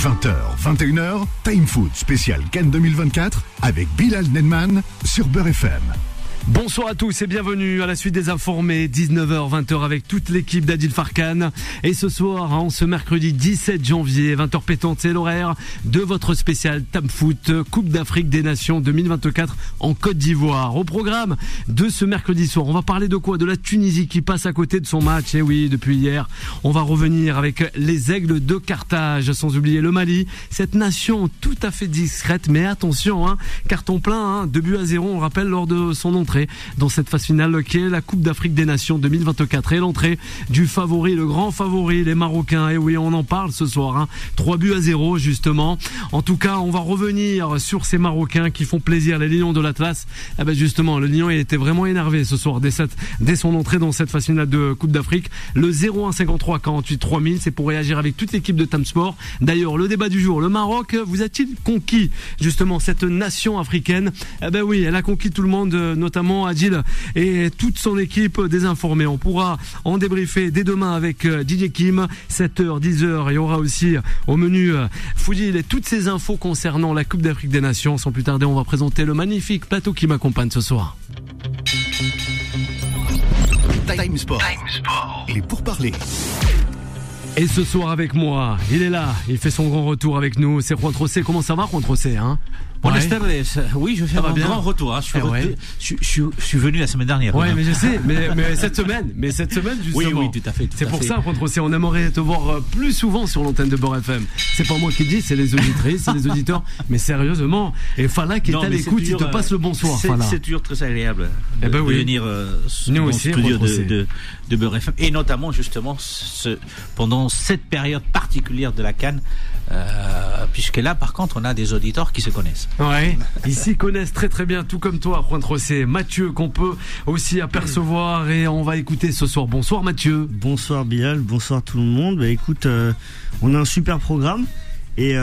20h, 21h, Time Foot spécial Cannes 2024 avec Bilal Nenman sur Beurre FM. Bonsoir à tous et bienvenue à la suite des informés, 19h, 20h avec toute l'équipe d'Adil Farkan. Et ce soir, en ce mercredi 17 janvier, 20h pétante, c'est l'horaire de votre spécial Tam Foot, Coupe d'Afrique des Nations 2024 en Côte d'Ivoire. Au programme de ce mercredi soir, on va parler de quoi? De la Tunisie qui passe à côté de son match, et oui, depuis hier. On va revenir avec les Aigles de Carthage, sans oublier le Mali, cette nation tout à fait discrète, mais attention, carton plein, 2-0, on rappelle, lors de son entrée dans cette phase finale qui est la Coupe d'Afrique des Nations 2024 et l'entrée du favori, le grand favori, les Marocains. Et oui, on en parle ce soir, 3-0 justement. En tout cas, on va revenir sur ces Marocains qui font plaisir, les Lions de l'Atlas. Justement, le Lion, il était vraiment énervé ce soir dès son entrée dans cette phase finale de Coupe d'Afrique. Le 0153 48 3000, c'est pour réagir avec toute l'équipe de Tam Sport. D'ailleurs, le débat du jour, le Maroc vous a-t-il conquis justement cette nation africaine? Oui, elle a conquis tout le monde, notamment Adil et toute son équipe désinformée. On pourra en débriefer dès demain avec DJ Kim, 7h, 10h. Il y aura aussi au menu Foudil et toutes ces infos concernant la Coupe d'Afrique des Nations. Sans plus tarder, on va présenter le magnifique plateau qui m'accompagne ce soir. Time Sport. Il est pour parler. Et ce soir avec moi, il est là, il fait son grand retour avec nous, c'est Juan Trossé. Comment ça va, Juan Trossé, Buenas tardes. Oui, je fais un grand retour. Je suis venu la semaine dernière. Ouais, mais je sais, mais cette semaine justement. Oui, tout à fait. C'est pour ça, Juan Trossé, on aimerait te voir plus souvent sur l'antenne de Beurre FM. C'est pas moi qui dis, c'est les auditrices, c'est les auditeurs. Mais sérieusement, et Fala qui est à l'écoute, il te passe le bonsoir. Fala. C'est toujours très agréable de venir dans le studio de Beurre FM, et notamment justement pendant cette période particulière de la CAN. Puisque là, par contre, on a des auditeurs qui se connaissent. Ouais, ils s'y connaissent très très bien, tout comme toi, Juan Trossé. Mathieu, qu'on peut aussi apercevoir, et on va écouter ce soir. Bonsoir Mathieu. Bonsoir Bilal, bonsoir tout le monde. Écoute, on a un super programme. Et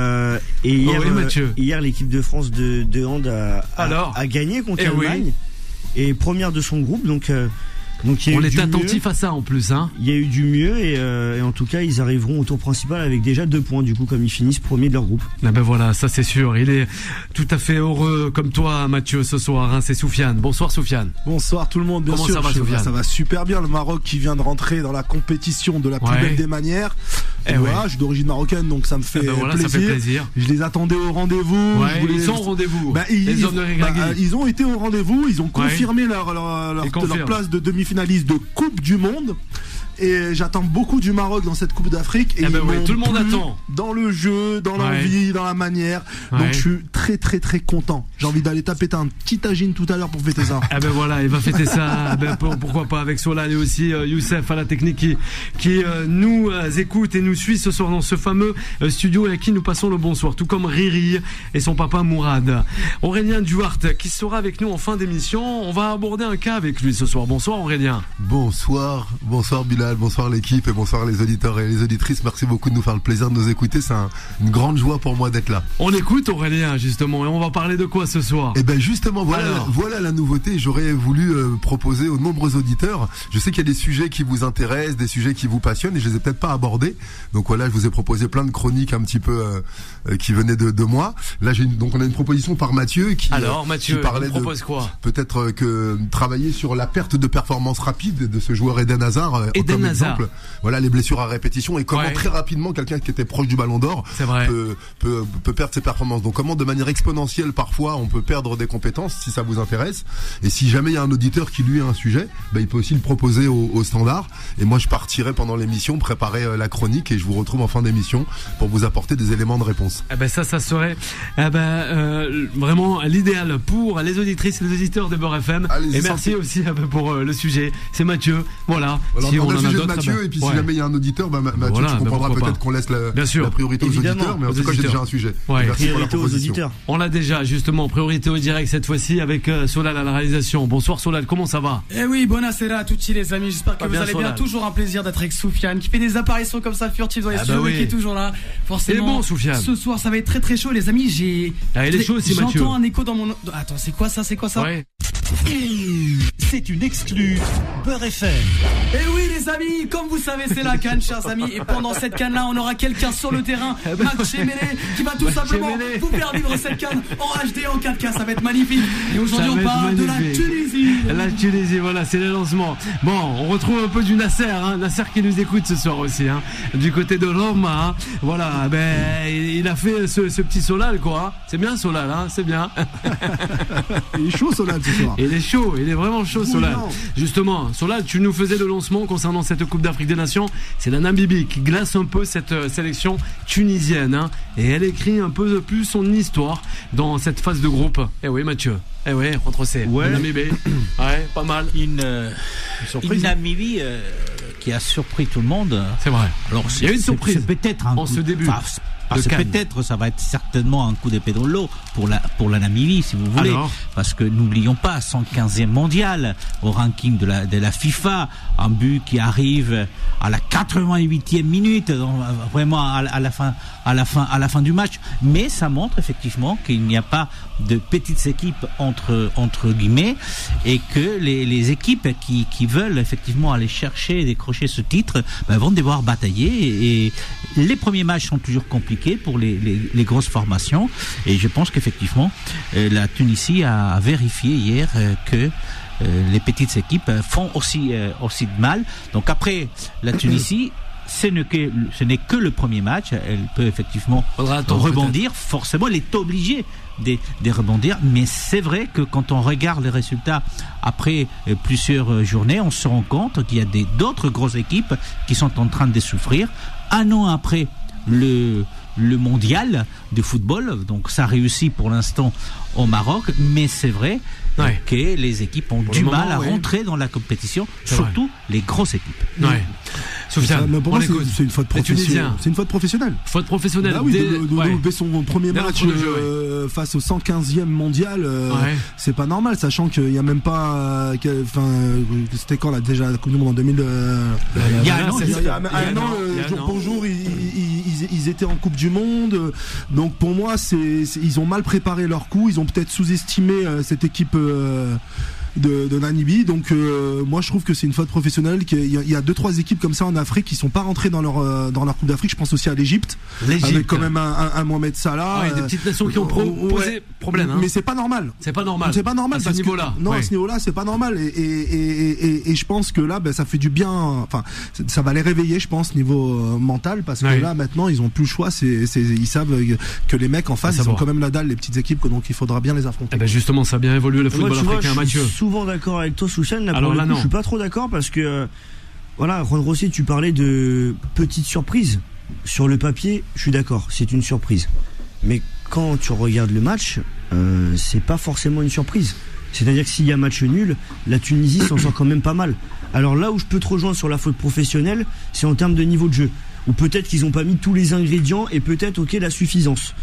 hier, l'équipe de France de hand a gagné contre l'Allemagne. Et première de son groupe, donc on est attentif à ça en plus. Il y a eu du mieux et en tout cas ils arriveront au tour principal avec déjà 2 points du coup, comme ils finissent premier de leur groupe. Voilà, ça c'est sûr. Il est tout à fait heureux comme toi Mathieu ce soir. C'est Soufiane. Bonsoir Soufiane. Bonsoir tout le monde. Bien Comment sûr, ça va Soufiane? Ça va super bien. Le Maroc qui vient de rentrer dans la compétition de la plus belle des manières. Je suis d'origine marocaine, donc ça me fait plaisir. Ça fait plaisir. Je les attendais au rendez-vous. Ils sont au rendez-vous. Les hommes de Regragui. Ils ont été au rendez-vous. Ils ont confirmé leur place de demi-finaliste de Coupe du Monde. Et j'attends beaucoup du Maroc dans cette Coupe d'Afrique. Et tout le monde attend. Dans le jeu, dans l'envie, dans la manière. Donc je suis très très très content. J'ai envie d'aller taper un petit tagine tout à l'heure pour fêter ça. Il va fêter ça. Pourquoi pas avec Solal et aussi Youssef à la technique qui nous écoute et nous suit ce soir dans ce fameux studio et à qui nous passons le bonsoir. Tout comme Riri et son papa Mourad. Aurélien Duarte qui sera avec nous en fin d'émission. On va aborder un cas avec lui ce soir. Bonsoir Aurélien. Bonsoir Bilal. Bonsoir l'équipe et bonsoir les auditeurs et les auditrices. Merci beaucoup de nous faire le plaisir de nous écouter. C'est une grande joie pour moi d'être là. On écoute Aurélien justement et on va parler de quoi ce soir? Justement voilà la nouveauté. J'aurais voulu proposer aux nombreux auditeurs. Je sais qu'il y a des sujets qui vous intéressent, des sujets qui vous passionnent et je les ai peut-être pas abordés. Donc voilà, je vous ai proposé plein de chroniques un petit peu qui venaient de moi. Là donc on a une proposition par Mathieu qui parlait il propose quoi? Peut-être que travailler sur la perte de performance rapide de ce joueur Eden Hazard. Comme exemple, voilà les blessures à répétition et comment très rapidement quelqu'un qui était proche du Ballon d'Or peut perdre ses performances. Donc comment de manière exponentielle parfois on peut perdre des compétences si ça vous intéresse. Et si jamais il y a un auditeur qui lui a un sujet, il peut aussi le proposer au standard. Et moi je partirai pendant l'émission préparer la chronique et je vous retrouve en fin d'émission pour vous apporter des éléments de réponse. Ça serait vraiment l'idéal pour les auditrices et les auditeurs de Beurre FM. Et merci aussi pour le sujet. C'est Mathieu. Voilà. Si on en a d'autres, Mathieu, et puis si jamais il y a un auditeur, Mathieu, tu comprendras peut-être qu'on laisse la priorité aux auditeurs, mais en tout cas j'ai déjà un sujet. Priorité aux auditeurs. On l'a déjà justement, priorité au direct cette fois-ci avec Solal à la réalisation. Bonsoir Solal, comment ça va? Buonasera à tous les amis, j'espère que vous allez bien. Toujours un plaisir d'être avec Soufiane qui fait des apparitions comme ça furtives dans les studios qui est toujours là. Forcément, bon, Soufiane. Ce soir ça va être très très chaud les amis. Il est chaud aussi Mathieu. J'entends un écho dans mon... Attends, c'est quoi ça? Ouais. C'est une exclue Beurre FM. Et oui les amis, comme vous savez c'est la CAN chers amis. Et pendant cette CAN là on aura quelqu'un sur le terrain, Max Chemele, qui va tout simplement vous faire vivre cette CAN en HD, en 4K, ça va être magnifique. Et aujourd'hui on parle de la Tunisie. La Tunisie, voilà, c'est le lancement. Bon, on retrouve un peu du Nasser, Nasser qui nous écoute ce soir aussi, du côté de Roma. Voilà, il a fait ce petit Solal quoi. C'est bien Solal, c'est bien. Il est chaud Solal ce soir. Il est chaud, il est vraiment chaud Solal. Justement, Solal, tu nous faisais le lancement concernant cette Coupe d'Afrique des Nations. C'est la Namibie qui glace un peu cette sélection tunisienne, et elle écrit un peu plus son histoire dans cette phase de groupe. Eh oui Mathieu. Eh oui, contre C. Ouais. Namibie. Ouais, pas mal. Une Namibie qui a surpris tout le monde. C'est vrai. Alors, il y a une surprise. C'est peut-être un en ce début. Parce que peut-être ça va être certainement un coup d'épée dans l'eau pour la Namibie si vous voulez. Alors, parce que n'oublions pas 115e mondial au ranking de la FIFA, un but qui arrive à la 88e minute, vraiment à la fin du match. Mais ça montre effectivement qu'il n'y a pas de petites équipes entre guillemets, et que les équipes qui veulent effectivement aller chercher et décrocher ce titre vont devoir batailler, et les premiers matchs sont toujours compliqués pour les grosses formations, et je pense qu'effectivement la Tunisie a vérifié hier que les petites équipes font aussi de mal. Donc après la Tunisie, ce n'est que le premier match, elle peut effectivement rebondir, forcément elle est obligée de rebondir, mais c'est vrai que quand on regarde les résultats après plusieurs journées, on se rend compte qu'il y a d'autres grosses équipes qui sont en train de souffrir. Un an après le mondial de football, donc ça réussit pour l'instant au Maroc, mais c'est vrai que les équipes ont du mal à rentrer dans la compétition, surtout les grosses équipes. Ouais. Soufiane, pour moi, c'est une faute professionnelle. C'est une faute professionnelle. Faute professionnelle. Bah oui, de son premier match face au 115e mondial, c'est pas normal, sachant qu'il y a même pas. C'était quand là déjà la Coupe du Monde en 2000. Il y a un an, jour pour jour, ils étaient en Coupe du Monde. Donc pour moi, ils ont mal préparé leur coup. Ils ont peut-être sous-estimé cette équipe de Namibie. Donc moi je trouve que c'est une faute professionnelle. Il y a 2-3 équipes comme ça en Afrique qui sont pas rentrées dans leur Coupe d'Afrique. Je pense aussi à l'Égypte avec quand même un Mohamed Salah, des petites nations qui ont posé problème, mais c'est pas normal. C'est pas normal à ce niveau-là. À ce niveau-là c'est pas normal, et je pense que là ça fait du bien. Enfin ça va les réveiller, je pense, niveau mental, parce que là maintenant ils ont plus le choix. Ils savent que les mecs en face ils ont quand même la dalle, les petites équipes, donc il faudra bien les affronter. Justement ça a bien évolué le football africain, Mathieu. Souvent d'accord avec toi Soufiane, là pour le coup je suis pas trop d'accord, parce que voilà, Juan Rossi, tu parlais de petites surprises. Sur le papier je suis d'accord, c'est une surprise, mais quand tu regardes le match, c'est pas forcément une surprise. C'est-à-dire que s'il y a match nul, la Tunisie s'en sort quand même pas mal. Alors là où je peux te rejoindre sur la faute professionnelle, c'est en termes de niveau de jeu, ou peut-être qu'ils ont pas mis tous les ingrédients, et peut-être la suffisance.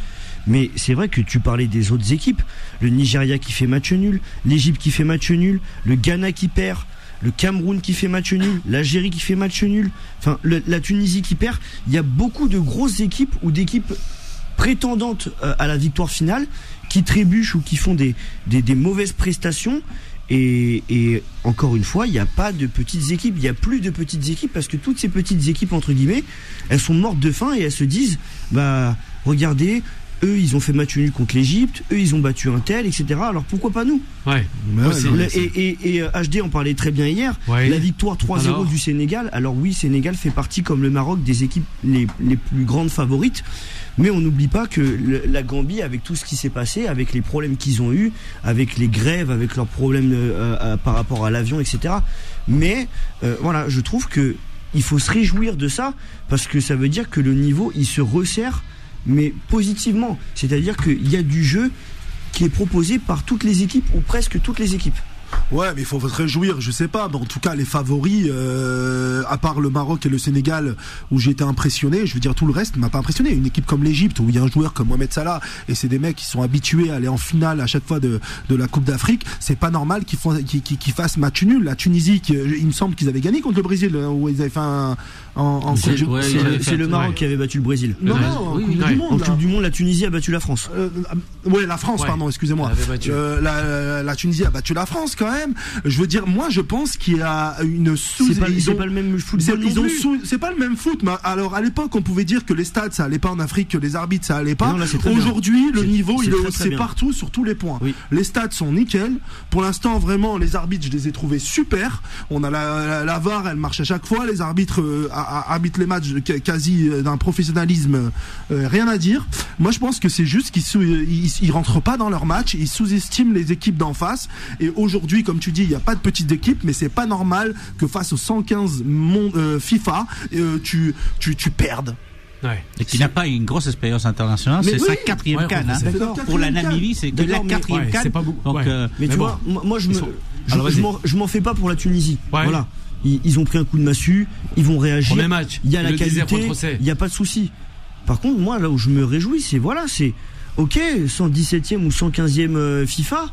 Mais c'est vrai que tu parlais des autres équipes, le Nigeria qui fait match nul, l'Égypte qui fait match nul, le Ghana qui perd, le Cameroun qui fait match nul, l'Algérie qui fait match nul, enfin la Tunisie qui perd. Il y a beaucoup de grosses équipes ou d'équipes prétendantes à la victoire finale qui trébuchent ou qui font des mauvaises prestations. Et encore une fois, il n'y a pas de petites équipes, il n'y a plus de petites équipes, parce que toutes ces petites équipes entre guillemets, elles sont mortes de faim, et elles se disent regardez, eux ils ont fait match nul contre l'Égypte, eux ils ont battu un tel, etc. Alors pourquoi pas nous? Et HD en parlait très bien hier, la victoire 3-0 du Sénégal. Alors oui, Sénégal fait partie, comme le Maroc, des équipes les plus grandes favorites, mais on n'oublie pas que la Gambie, avec tout ce qui s'est passé, avec les problèmes qu'ils ont eu, avec les grèves, avec leurs problèmes par rapport à l'avion, etc. Mais voilà, je trouve que il faut se réjouir de ça, parce que ça veut dire que le niveau il se resserre, mais positivement. C'est-à-dire qu'il y a du jeu qui est proposé par toutes les équipes, ou presque toutes les équipes. Ouais, mais il faut se réjouir, je sais pas. Mais en tout cas, les favoris, à part le Maroc et le Sénégal, où j'ai été impressionné, je veux dire, tout le reste m'a pas impressionné. Une équipe comme l'Égypte, où il y a un joueur comme Mohamed Salah, et c'est des mecs qui sont habitués à aller en finale à chaque fois de la Coupe d'Afrique, c'est pas normal qu'ils fassent match nul. La Tunisie, il me semble qu'ils avaient gagné contre le Brésil, où ils avaient fait c'est le Maroc qui avait battu le Brésil. Non, en Coupe du Monde, la Tunisie a battu la France. La France, pardon, excusez-moi. La Tunisie a battu la France, quand même. Je veux dire, moi je pense qu'il y a une c'est pas le même foot. C'est pas le même foot. Mais alors à l'époque, on pouvait dire que les stades ça allait pas en Afrique, que les arbitres ça allait pas. Aujourd'hui, le niveau il est haussé partout sur tous les points. Oui. Les stades sont nickel. Pour l'instant, vraiment, les arbitres, je les ai trouvés super. On a la VAR, elle marche à chaque fois. Les arbitres arbitrent les matchs quasi d'un professionnalisme, rien à dire. Moi, je pense que c'est juste qu'ils rentrent pas dans leur match, ils sous-estiment les équipes d'en face. Et aujourd'hui, comme tu dis, il n'y a pas de petites équipes, mais c'est pas normal que face aux 115 FIFA, tu perdes. Ouais. Et qui n'a pas une grosse expérience internationale, c'est sa 4e CAN. Pour la Namibie, c'est que la 4e CAN. C'est pas beaucoup. Donc, mais tu vois, moi je m'en fais pas pour la Tunisie. Ouais. Voilà. Ils ont pris un coup de massue, ils vont réagir. Premier match. Il y a la qualité, il n'y a pas de souci. Par contre, moi, là où je me réjouis, c'est ok, 117e ou 115e FIFA,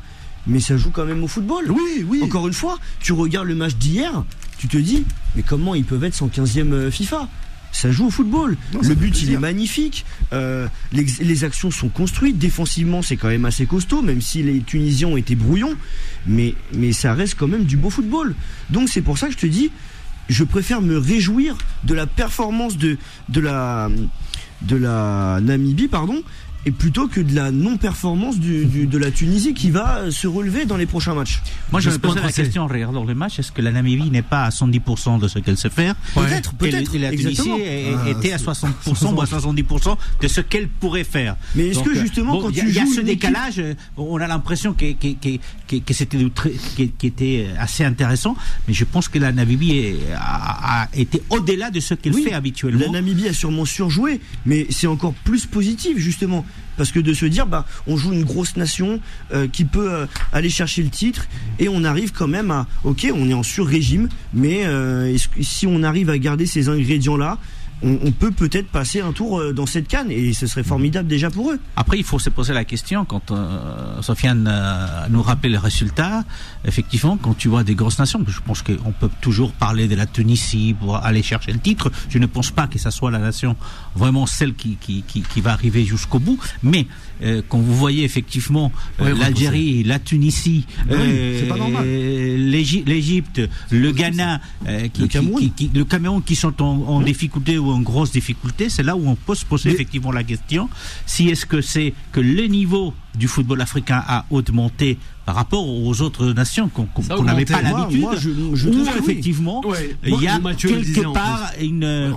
mais ça joue quand même au football. Oui. Encore une fois, tu regardes le match d'hier, tu te dis, mais comment ils peuvent être 115e FIFA ? Ça joue au football. Non, le but il est magnifique. Les actions sont construites. Défensivement c'est quand même assez costaud, même si les Tunisiens ont été brouillons. Mais ça reste quand même du beau football. Donc c'est pour ça que je te dis, je préfère me réjouir de la performance de la Namibie, et plutôt que de la non-performance de la Tunisie qui va se relever dans les prochains matchs. Moi, je me posais la question en regardant le match, est-ce que la Namibie n'est pas à 110% de ce qu'elle sait faire ? Peut-être. Et la Tunisie était à 60% ou à 70% de ce qu'elle pourrait faire. Mais est-ce que justement, quand tu joues... Il y a ce décalage, on a l'impression que c'était qui était assez intéressant, mais je pense que la Namibie a été au-delà de ce qu'elle fait habituellement. La Namibie a sûrement surjoué, mais c'est encore plus positif, justement. Parce que de se dire, on joue une grosse nation qui peut aller chercher le titre, et on arrive quand même à, ok, on est en sur-régime, mais si on arrive à garder ces ingrédients-là, on peut peut-être passer un tour dans cette CAN, et ce serait formidable déjà pour eux. Après, il faut se poser la question, quand Sofiane nous rappelle les résultats, effectivement, quand tu vois des grosses nations, je pense qu'on peut toujours parler de la Tunisie pour aller chercher le titre, je ne pense pas que ça soit la nation vraiment celle qui va arriver jusqu'au bout, mais quand vous voyez effectivement l'Algérie, la Tunisie, l'Égypte, le Ghana, le Cameroun qui sont en difficulté ou en grosse difficulté, c'est là où on peut se poser effectivement la question, si est-ce que c'est que le niveau du football africain a augmenté par rapport aux autres nations qu'on n'avait pas l'habitude, ou effectivement il y a quelque part une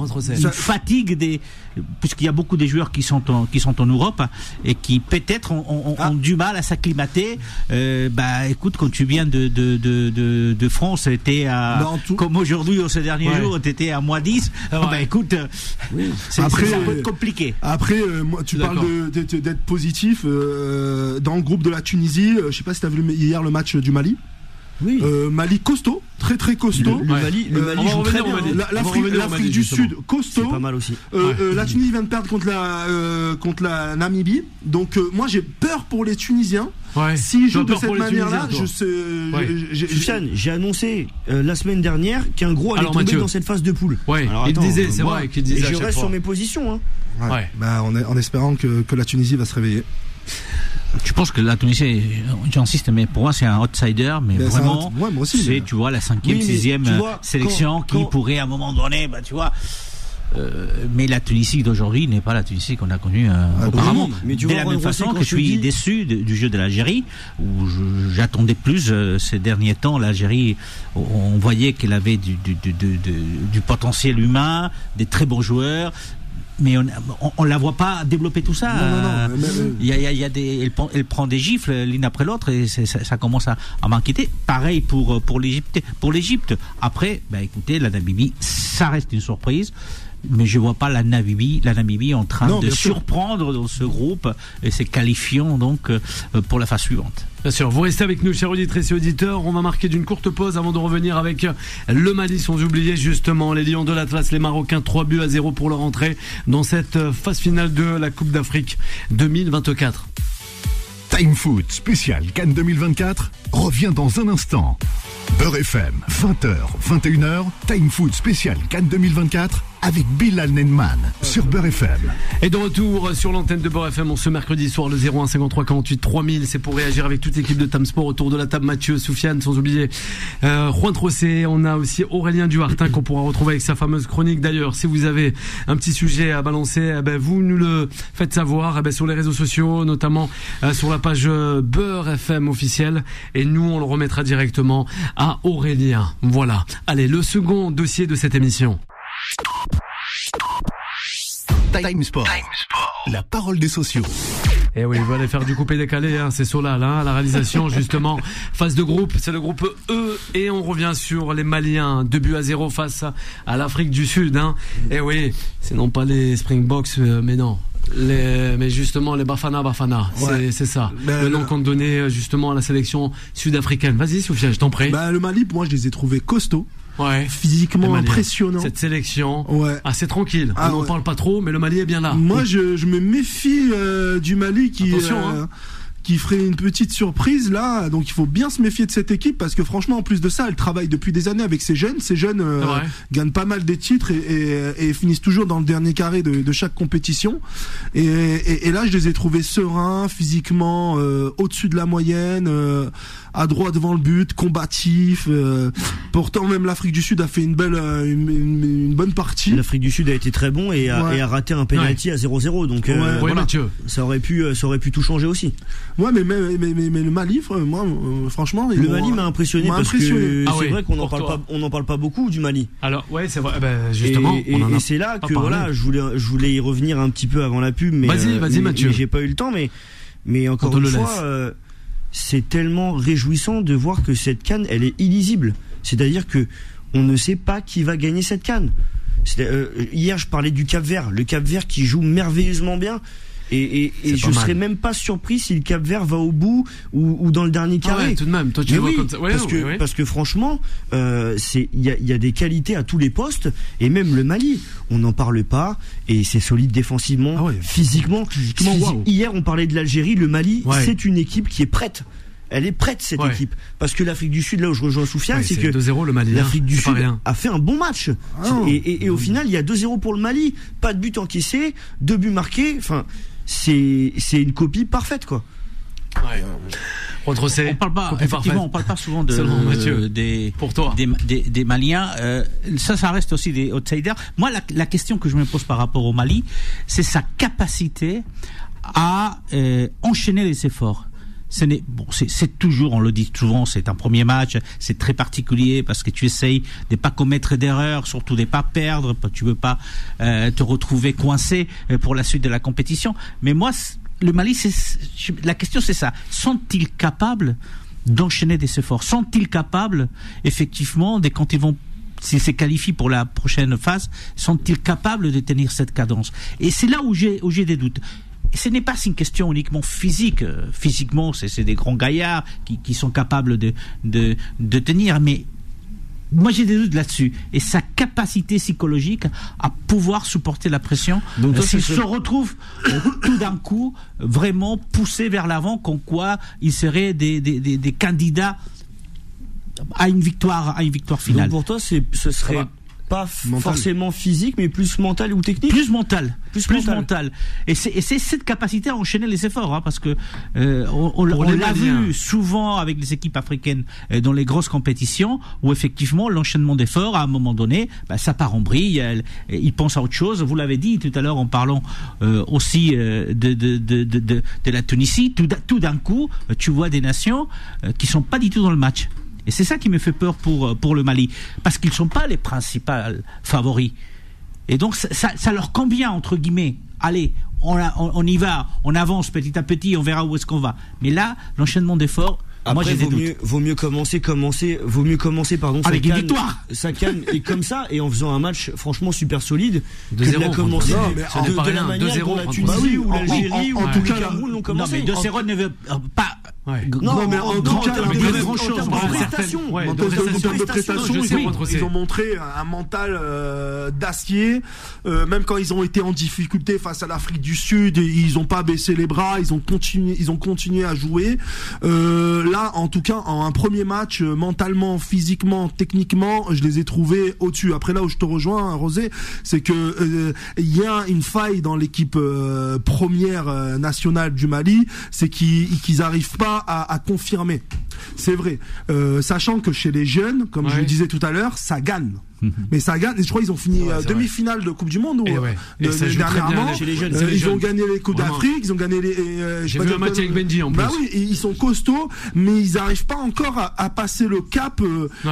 fatigue puisqu'il y a beaucoup de joueurs qui sont en Europe et qui peut-être ont du mal à s'acclimater. Écoute, quand tu viens de France, t'étais comme aujourd'hui ces derniers jours, t'étais à -10. Écoute, ça peut être compliqué. Après, moi, tu parles d'être positif. Dans le groupe de la Tunisie, je sais pas si tu as vu hier le match du Mali. Oui. Mali costaud, très très costaud. Le Mali joue très bien. L'Afrique du Sud costaud. C'est pas mal aussi. La Tunisie vient de perdre contre la Namibie. Donc moi j'ai peur pour les Tunisiens. S'ils jouent de cette manière-là, Soufiane, j'ai annoncé la semaine dernière qu'un gros allait tomber dans cette phase de poule. Il disait, c'est vrai qu'il disait. Et je reste sur mes positions. En espérant que la Tunisie va se réveiller. Je pense que la Tunisie, j'insiste, mais pour moi c'est un outsider, mais vraiment, moi aussi, c'est, tu vois, la 5e, 6e sélection qui pourrait à un moment donné, tu vois. Mais la Tunisie d'aujourd'hui n'est pas la Tunisie qu'on a connue auparavant. De la même façon que je suis déçu du jeu de l'Algérie, où j'attendais plus ces derniers temps. L'Algérie, on voyait qu'elle avait du potentiel humain, des très bons joueurs. Mais on la voit pas développer tout ça. Il y a elle prend des gifles l'une après l'autre et ça commence à m'inquiéter. Pareil pour l'Égypte. Après, écoutez, la Namibie, ça reste une surprise. Mais je vois pas la Namibie en train de surprendre dans ce groupe, et c'est qualifiant donc pour la phase suivante. Bien sûr, vous restez avec nous, chers auditrices et auditeurs. On va marquer d'une courte pause avant de revenir avec le Mali, sans oublier justement les Lions de l'Atlas, les Marocains, 3-0 pour leur entrée dans cette phase finale de la Coupe d'Afrique 2024. Time Foot spécial CAN 2024 revient dans un instant. Beurre FM, 20h, 21h, Time Foot spécial CAN 2024 avec Bilal Nenman sur Beurre FM. Et de retour sur l'antenne de Beurre FM ce mercredi soir, le 01 53 48 3000. C'est pour réagir avec toute l'équipe de Tam Sport autour de la table. Mathieu, Soufiane, sans oublier Juan Trossé. On a aussi Aurélien Duhartin qu'on pourra retrouver avec sa fameuse chronique. D'ailleurs, si vous avez un petit sujet à balancer, vous nous le faites savoir sur les réseaux sociaux, notamment sur la page Beurre FM officielle. Et nous, on le remettra directement à Aurélien. Voilà. Allez, le second dossier de cette émission. Time Sport, la parole des sociaux. Et oui, il va aller faire du coupé-décalé, c'est Solal, à la réalisation, justement. Phase de groupe, c'est le groupe E, et on revient sur les Maliens, 2-0 face à l'Afrique du Sud, Et oui, c'est non pas les Springboks, mais non. Mais justement les Bafana, ouais. c'est ça. Le nom qu'on donnait justement à la sélection sud-africaine. Vas-y, Soufiane, je t'en prie. Le Mali, moi, je les ai trouvés costauds. Ouais. Physiquement impressionnant. Cette sélection, assez tranquille. On n'en parle pas trop, mais le Mali est bien là. Moi, je me méfie du Mali qui ferait une petite surprise là, donc il faut bien se méfier de cette équipe parce que franchement, en plus de ça, elle travaille depuis des années avec ces jeunes gagnent pas mal des titres et finissent toujours dans le dernier carré de chaque compétition et là je les ai trouvés sereins, physiquement au-dessus de la moyenne, à droit devant le but, combatifs, pourtant même l'Afrique du Sud a fait une bonne partie. L'Afrique du Sud a été très bon et a raté un penalty à 0-0, donc voilà. Ça aurait pu tout changer aussi. Ouais, mais le Mali, moi, franchement, le Mali m'a impressionné parce que c'est vrai qu'on n'en parle pas beaucoup du Mali. Alors ouais, c'est vrai. Justement, et c'est là que voilà, je voulais y revenir un petit peu avant la pub, mais vas-y, Mathieu. Mais j'ai pas eu le temps, mais encore une fois, c'est tellement réjouissant de voir que cette CAN, elle est illisible. C'est-à-dire que on ne sait pas qui va gagner cette CAN. Hier, je parlais du Cap-Vert, le Cap-Vert qui joue merveilleusement bien. Et je serais même pas surpris si le Cap-Vert va au bout ou dans le dernier carré. Tout de même. Toi, tu vois comme ça. Parce que franchement, il y a des qualités à tous les postes et même le Mali, on n'en parle pas et c'est solide défensivement, physiquement. Hier, on parlait de l'Algérie, le Mali, c'est une équipe qui est prête. Elle est prête cette équipe parce que l'Afrique du Sud, là où je rejoins Soufiane, c'est que 2-0 le Mali, l'Afrique du Sud a fait un bon match et au final il y a 2-0 pour le Mali, pas de but encaissé, 2 buts marqués, enfin c'est une copie parfaite quoi. On parle pas souvent des Maliens. Ça reste aussi des outsiders. Moi, la question que je me pose par rapport au Mali, c'est sa capacité à enchaîner les efforts. C'est toujours, on le dit souvent, c'est un premier match, c'est très particulier parce que tu essayes de pas commettre d'erreurs, surtout de pas perdre, tu veux pas te retrouver coincé pour la suite de la compétition. Mais moi, le Mali, la question c'est ça. Sont-ils capables d'enchaîner des efforts? Sont-ils capables, effectivement, s'ils se qualifient pour la prochaine phase, sont-ils capables de tenir cette cadence? Et c'est là où j'ai des doutes. Ce n'est pas une question uniquement physique. Physiquement, c'est des grands gaillards qui sont capables de tenir, mais moi j'ai des doutes là-dessus. Et sa capacité psychologique à pouvoir supporter la pression, s'il se retrouve tout d'un coup vraiment poussé vers l'avant, comme quoi il serait des candidats à une victoire finale. Donc pour toi, ce serait pas forcément physique, mais plus mental ou technique. Plus mental. Et c'est cette capacité à enchaîner les efforts, parce que on l'a vu souvent avec les équipes africaines dans les grosses compétitions, où effectivement l'enchaînement d'efforts, à un moment donné, ça part en brille. Ils pensent à autre chose. Vous l'avez dit tout à l'heure en parlant aussi de la Tunisie. Tout d'un coup, tu vois des nations qui sont pas du tout dans le match. Et c'est ça qui me fait peur pour le Mali, parce qu'ils ne sont pas les principaux favoris. Et donc ça leur convient, entre guillemets. Allez, on y va, on avance petit à petit, on verra où est-ce qu'on va. Mais là, l'enchaînement d'efforts, moi j'ai des doutes. Vaut mieux commencer avec une victoire. Ça calme et comme ça, et en faisant un match franchement super solide, que de la commencer de la manière dont la Tunisie ou l'Algérie ou le Cameroun l'ont commencé. Non, mais 2-0 ne veut pas Non, mais en tout cas, de prestation, ils ont montré un mental d'acier. Même quand ils ont été en difficulté face à l'Afrique du Sud, ils n'ont pas baissé les bras, ils ont continué à jouer. Là, en tout cas, en un premier match, mentalement, physiquement, techniquement, je les ai trouvés au-dessus. Après, là où je te rejoins, Rosé, c'est que il y a une faille dans l'équipe première nationale du Mali, c'est qu'ils arrivent pas à confirmer. C'est vrai. Sachant que chez les jeunes, comme je le disais tout à l'heure, ça gagne. Mais ça gagne. Je crois qu'ils ont fini demi-finale de Coupe du Monde dernièrement. Ils ont gagné les Coupes d'Afrique, ils ont gagné les. J'ai vu un match avec Benji en plus. Bah oui, ils sont costauds, mais ils n'arrivent pas encore à passer le cap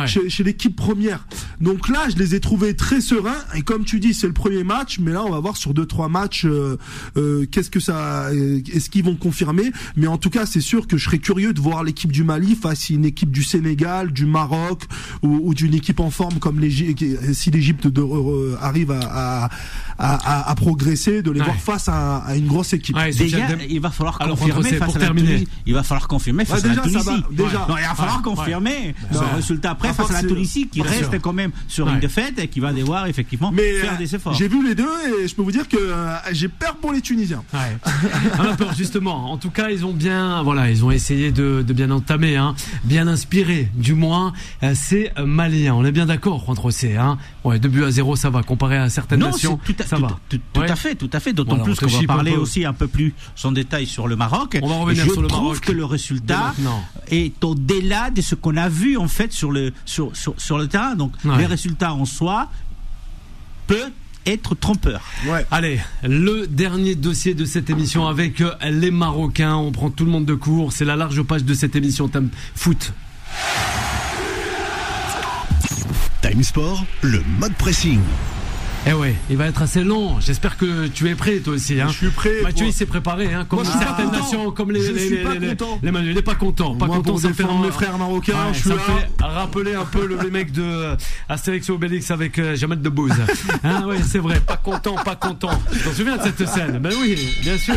chez l'équipe première. Donc là, je les ai trouvés très sereins. Et comme tu dis, c'est le premier match, mais là, on va voir sur 2-3 matchs qu'est-ce que ça, est-ce qu'ils vont confirmer. Mais en tout cas, c'est sûr que je serais curieux de voir l'équipe du Mali face à une équipe du Sénégal, du Maroc ou d'une équipe en forme comme si l'Égypte arrive à progresser, de les voir face à une grosse équipe. Déjà, il va falloir confirmer face à la Tunisie. Il va falloir confirmer face à la Tunisie. Il va falloir confirmer ce résultat après face à la Tunisie qui reste quand même sur une défaite et qui va devoir effectivement faire des efforts. J'ai vu les deux et je peux vous dire que j'ai peur pour les Tunisiens. On a peur justement. En tout cas, ils ont essayé de bien entamer, bien inspiré, du moins ces Maliens. On est bien d'accord entre ces 2-0, ça va comparé à certaines nations. Ça va. Tout à fait. D'autant plus qu'on va parler aussi un peu plus en détail sur le Maroc. On va revenir sur le Maroc. Je trouve que le résultat est au-delà de ce qu'on a vu en fait sur le terrain. Donc les résultats en soi peuvent être trompeur. Allez, le dernier dossier de cette émission avec les Marocains. On prend tout le monde de court. C'est la large page de cette émission Time Foot. Time Sport, le mode pressing. Il va être assez long. J'espère que tu es prêt, toi aussi. Je suis prêt. Mathieu, il s'est préparé, comme certaines nations, comme les Manu. Il n'est pas content. Pas content, ça me fait mes frères marocains. Ça me fait rappeler un peu les mecs de Astérix et Obélix avec Jamel Debbouze. C'est vrai. Pas content. Je me souviens de cette scène. Ben oui, bien sûr.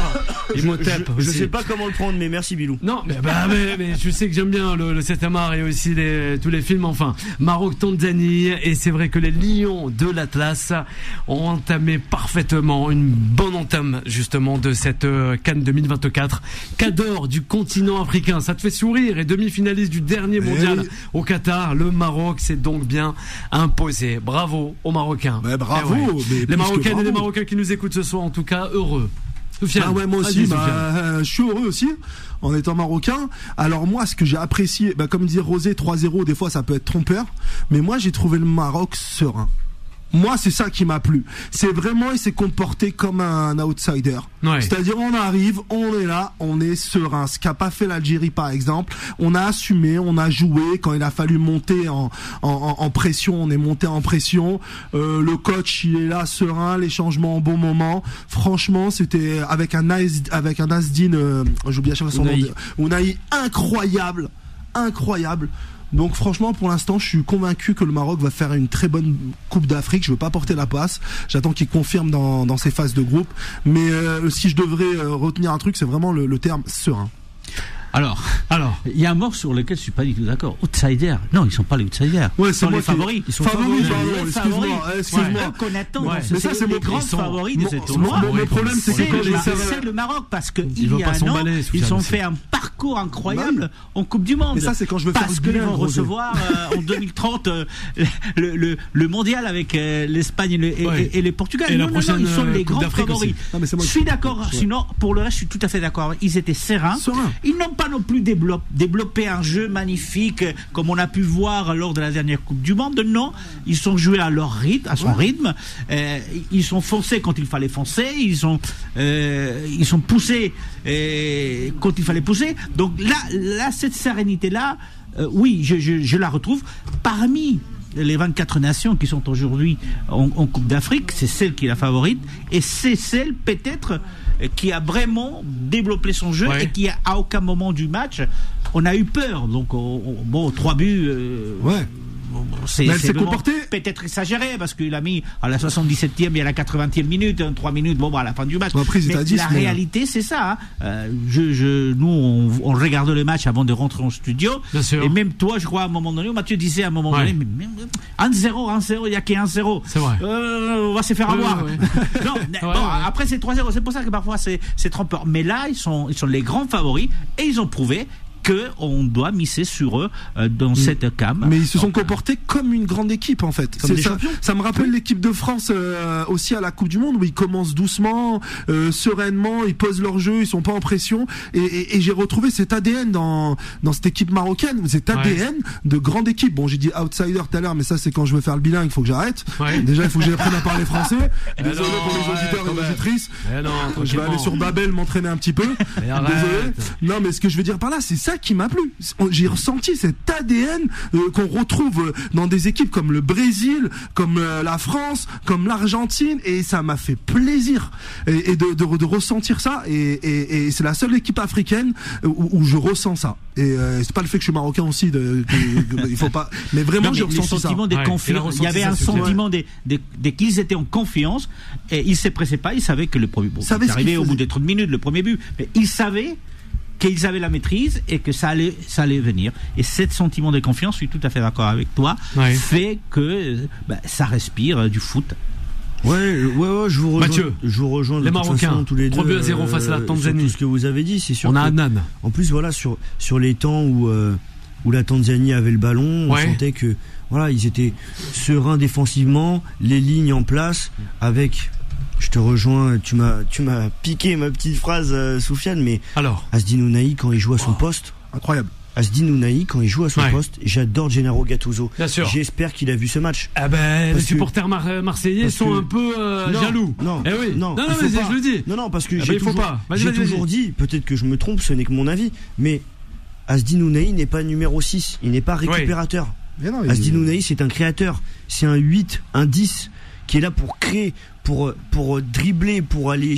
Je sais pas comment le prendre, mais merci Bilou. Non, mais je sais que j'aime bien le 7e art et aussi tous les films. Enfin, Maroc, Tanzanie, et c'est vrai que les Lions de l'Atlas ont entamé parfaitement une bonne entame justement de cette CAN 2024. Cador du continent africain, ça te fait sourire, et demi-finaliste du dernier mondial au Qatar. Le Maroc s'est donc bien imposé. Bravo aux Marocains. Bravo. Les Marocaines et les Marocains qui nous écoutent ce soir, en tout cas, heureux. Moi aussi, je suis heureux aussi en étant marocain. Alors moi, ce que j'ai apprécié, comme disait Rosé, 3-0, des fois ça peut être trompeur, mais moi j'ai trouvé le Maroc serein. Moi, c'est ça qui m'a plu. C'est vraiment, il s'est comporté comme un outsider. C'est-à-dire, on arrive, on est là, on est serein. Ce qu'a pas fait l'Algérie, par exemple. On a assumé, on a joué. Quand il a fallu monter en pression, on est monté en pression. Le coach, il est là, serein. Les changements au bon moment. Franchement, c'était avec un Asdine, j'oublie à chaque fois son nom. Ounahi, incroyable. Donc franchement, pour l'instant, je suis convaincu que le Maroc va faire une très bonne Coupe d'Afrique. Je veux pas porter la passe. J'attends qu'il confirme dans ses phases de groupe. Mais si je devrais retenir un truc, c'est vraiment le terme serein. Alors, il y a un mot sur lequel je suis pas du tout d'accord. Outsider. Non, ils sont pas les outsiders. Ouais, c'est les favoris. Ils sont favoris. Excuse-moi. Qu'on attend. Mais ça, c'est les grands favoris de ce tournoi. Le problème, c'est que c'est le Maroc, parce que il y a un an, ils ont fait un parcours incroyable en Coupe du Monde. Mais ça, c'est quand je veux faire parce qu'ils vont recevoir en 2030 le mondial avec l'Espagne et le Portugal. Non, ils sont les grands favoris. Je suis d'accord. Sinon, pour le reste, je suis tout à fait d'accord. Ils étaient sereins. Ils n'ont pas non plus développer un jeu magnifique comme on a pu voir lors de la dernière Coupe du Monde. Non, ils sont joués à leur rythme, rythme. Ils sont foncés quand il fallait foncer. Ils sont poussés quand il fallait pousser. Donc là, cette sérénité là, oui, je la retrouve parmi les 24 nations qui sont aujourd'hui en Coupe d'Afrique. C'est celle qui est la favorite, et c'est celle peut-être qui a vraiment développé son jeu, et qui à aucun moment du match on a eu peur. Donc 3 buts. elle s'est comportée peut-être exagéré parce qu'il a mis à la 77e et à la 80e minute, 3 minutes, à la fin du match. Après, mais la réalité, c'est ça. Nous, on regarde le match avant de rentrer en studio. Et même toi, je crois, à un moment donné, Mathieu disait à un moment donné, 1-0, il n'y a qu'un 1-0. C'est vrai. On va se faire avoir. Après, c'est 3-0. C'est pour ça que parfois, c'est trompeur. Mais là, ils sont les grands favoris et ils ont prouvé qu'on doit miser sur eux dans cette cam. Mais ils se sont comportés comme une grande équipe en fait. Ça me rappelle l'équipe de France aussi à la Coupe du Monde où ils commencent doucement, sereinement, ils posent leur jeu, ils sont pas en pression. Et j'ai retrouvé cet ADN dans cette équipe marocaine, cet ADN de grande équipe. Bon, j'ai dit outsider tout à l'heure, mais ça c'est quand je veux faire le bilingue, il faut que j'arrête. Déjà, il faut que j'apprenne à parler français. Désolé pour les auditeurs et les auditrices. Je vais aller sur Babel m'entraîner un petit peu. Désolé. Non, mais ce que je veux dire par là, c'est ça qui m'a plu. J'ai ressenti cet ADN qu'on retrouve dans des équipes comme le Brésil, comme la France, comme l'Argentine, et ça m'a fait plaisir et de ressentir ça. Et c'est la seule équipe africaine où je ressens ça. Et c'est pas le fait que je suis marocain aussi, il faut pas. Mais vraiment, j'ai ressenti ça. Il y avait un sentiment qu'ils étaient en confiance et ils se pressaient pas. Ils savaient que le premier but arrivé au bout des 30 minutes, le premier but, mais ils savaient qu'ils avaient la maîtrise et que ça allait venir. Et ce sentiment de confiance, je suis tout à fait d'accord avec toi, fait que ça respire du foot. Ouais, je vous rejoins. Mathieu, je vous rejoins les Marocains, tous les deux. 3-0 face à la Tanzanie. Tout ce que vous avez dit, c'est sûr. On a Adnan. En plus, voilà, sur les temps où la Tanzanie avait le ballon, on sentait que ils étaient sereins défensivement, les lignes en place avec. Je te rejoins, tu m'as piqué ma petite phrase, Soufiane, mais alors Azdin Ounahi quand il joue à son poste, incroyable. Azdin Ounahi quand il joue à son poste, j'adore Gennaro Gattuso. Bien sûr. J'espère qu'il a vu ce match. Les supporters marseillais sont un peu jaloux. Non, mais je le dis. Non, parce que j'ai toujours dit, peut-être que je me trompe, ce n'est que mon avis, mais Azdin Ounahi n'est pas numéro 6, il n'est pas récupérateur. Azdin Ounahi, c'est un créateur, c'est un 8, un 10 qui est là pour créer, pour dribbler, pour aller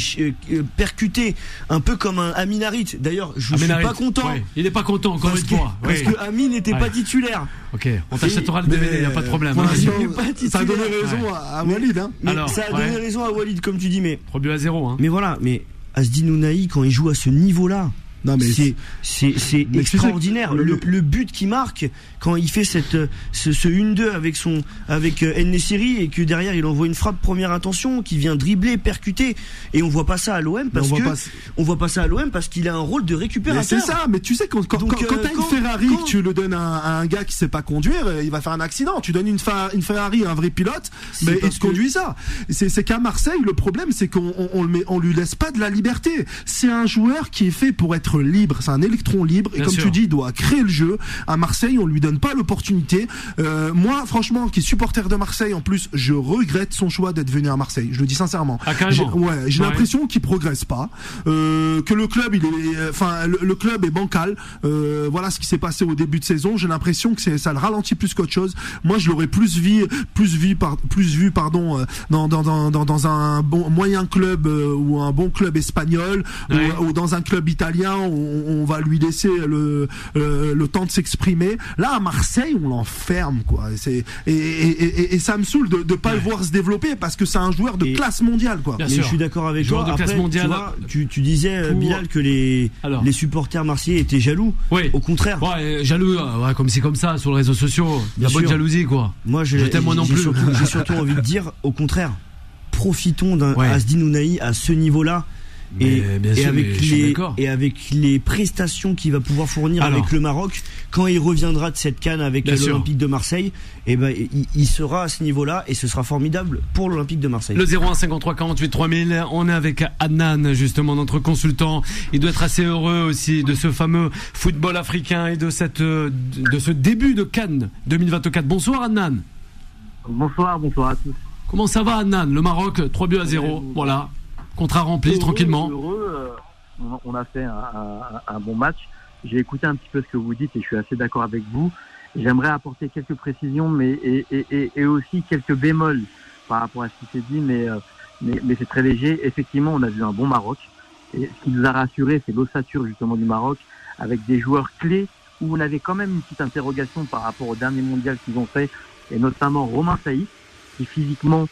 percuter, un peu comme un Amin Harit. D'ailleurs, je suis pas content. Il n'est pas content encore une fois. Parce que Amin n'était pas titulaire. Ok, on t'achètera le DVD, il n'y a pas de problème. Ça a donné raison à Walid. Ça a donné raison à Walid, comme tu dis. 3-0. Mais voilà, Azdin Ounahi, quand il joue à ce niveau-là, c'est extraordinaire. Le but qu'il marque quand il fait ce 1-2 avec En-Nesyri et que derrière il envoie une frappe première intention qui vient dribbler, percuter, et on voit pas ça à l'OM parce qu'il a un rôle de récupérateur. C'est ça, mais tu sais quand t'as une Ferrari que tu le donnes à un gars qui sait pas conduire, il va faire un accident. Tu donnes une Ferrari à un vrai pilote, mais il te conduit ça. C'est qu'à Marseille, le problème c'est qu'on lui laisse pas de la liberté. C'est un joueur qui est fait pour être libre, c'est un électron libre, et comme tu dis, il doit créer le jeu. À Marseille, on lui donne pas l'opportunité. Moi, franchement, qui est supporter de Marseille, en plus, je regrette son choix d'être venu à Marseille. Je le dis sincèrement. J'ai l'impression qu'il progresse pas, que le club, le club est bancal. Voilà ce qui s'est passé au début de saison. J'ai l'impression que ça le ralentit plus qu'autre chose. Moi, je l'aurais plus vu dans un bon moyen club ou un bon club espagnol ou dans un club italien. On va lui laisser le temps de s'exprimer. Là, à Marseille, on l'enferme, quoi. Et ça me saoule de pas le voir se développer parce que c'est un joueur de classe mondiale, quoi. Mais je suis d'accord avec toi. Après, tu disais, Bilal, que les supporters marseillais étaient jaloux. Au contraire. Jaloux, comme c'est comme ça sur les réseaux sociaux. Il y a pas de jalousie, quoi. Moi, j'ai surtout envie de dire, au contraire, profitons d'un Azdin Ounahi à ce niveau-là. Et avec les prestations qu'il va pouvoir fournir avec le Maroc quand il reviendra de cette CAN avec l'Olympique de Marseille, il sera à ce niveau-là et ce sera formidable pour l'Olympique de Marseille. Le 01 53 48 3000, on est avec Adnan, justement notre consultant. Il doit être assez heureux aussi de ce fameux football africain et de ce début de CAN 2024. Bonsoir Adnan. Bonsoir à tous. Comment ça va Adnan? Le Maroc 3-0, voilà. Contrat rempli, tranquillement. On a fait un bon match. J'ai écouté un petit peu ce que vous dites et je suis assez d'accord avec vous. J'aimerais apporter quelques précisions et aussi quelques bémols par rapport à ce qui s'est dit, mais c'est très léger. Effectivement, on a vu un bon Maroc. Et ce qui nous a rassuré, c'est l'ossature justement du Maroc, avec des joueurs clés où on avait quand même une petite interrogation par rapport au dernier mondial qu'ils ont fait, et notamment Romain Saïs, qui physiquement